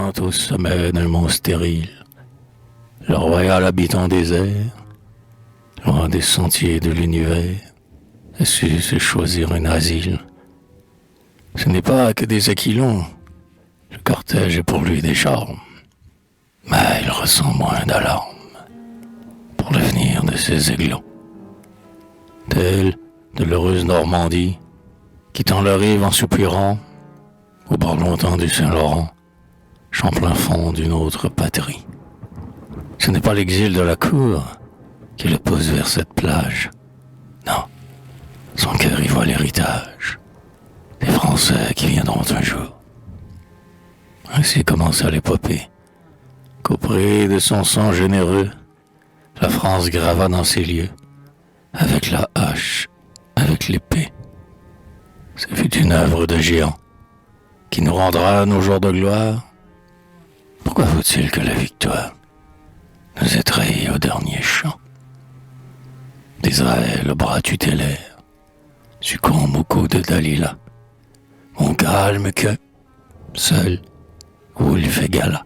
pointe au sommet d'un mont stérile. Le royal habitant désert, loin des sentiers de l'univers, a su se choisir un asile. Ce n'est pas que des aquilons, le cortège est pour lui des charmes, mais il ressent moins d'alarme pour l'avenir de ses aiglons. Telle de l'heureuse Normandie, quittant la rive en soupirant, au bord longtemps du Saint-Laurent, Champlain fond d'une autre patrie. Ce n'est pas l'exil de la cour qui le pousse vers cette plage. Non, son cœur y voit l'héritage des Français qui viendront un jour. Ainsi commença l'épopée, qu'auprès de son sang généreux, la France grava dans ses lieux, avec la hache, avec l'épée. Ce fut une œuvre de géant, qui nous rendra nos jours de gloire. Pourquoi faut-il que la victoire nous ait trahis au dernier chant? D'Israël, le bras tutélaire, succombe au cou de Dalila. Mon calme que, seul, où il fait gala,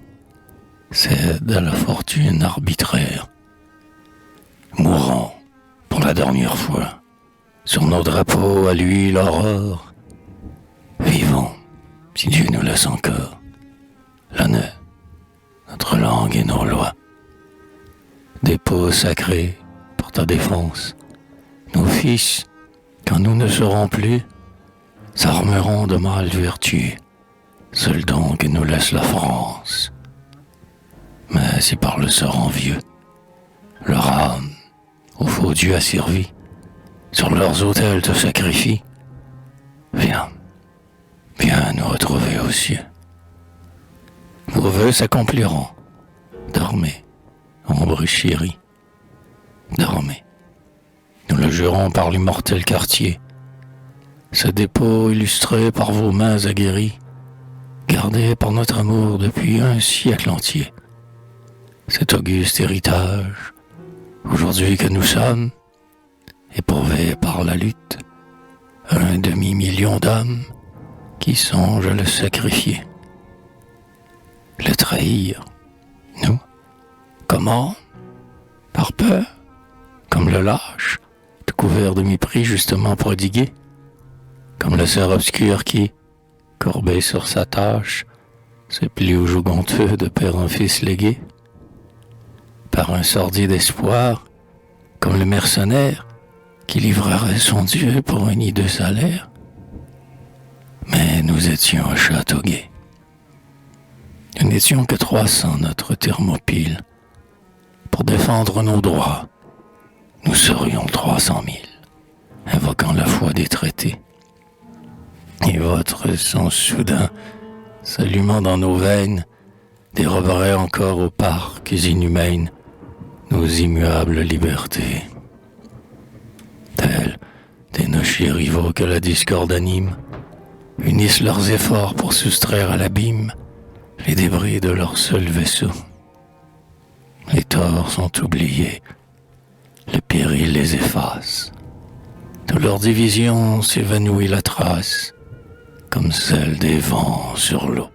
cède à la fortune arbitraire. Mourons, pour la dernière fois, sur nos drapeaux à lui l'aurore. Vivons, si Dieu nous laisse encore, l'honneur, notre langue et nos lois. Dépôt sacré pour ta défense, nos fils, quand nous ne serons plus, s'armeront de mâles vertus, seul don que nous laisse la France. Mais si par le sort envieux, leur âme au faux Dieu asservi, sur leurs autels te sacrifie, viens nous retrouver aux cieux. Vos vœux s'accompliront. Dormez, ombre chérie, dormez. Nous le jurons par l'immortel quartier. Ce dépôt illustré par vos mains aguerries, gardé par notre amour depuis un siècle entier. Cet auguste héritage, aujourd'hui que nous sommes, éprouvés par la lutte, un demi-million d'âmes qui songent à le sacrifier. Le trahir, nous, comment? Par peur, comme le lâche, tout couvert de mépris justement prodigué, comme le cerf obscur qui, courbé sur sa tâche, se plie au joug honteux de père en fils légué. Par un sordide espoir, comme le mercenaire qui livrerait son Dieu pour un hideux salaire. Mais nous étions un château gai. Nous n'étions que 300 notre thermopile. Pour défendre nos droits, nous serions 300 000, invoquant la foi des traités. Et votre sang soudain, s'allumant dans nos veines, déroberait encore aux parcs inhumaines nos immuables libertés. Tels des nochers rivaux que la discorde anime, unissent leurs efforts pour soustraire à l'abîme les débris de leur seul vaisseau. Les torts sont oubliés, le péril les efface. De leur division s'évanouit la trace, comme celle des vents sur l'eau.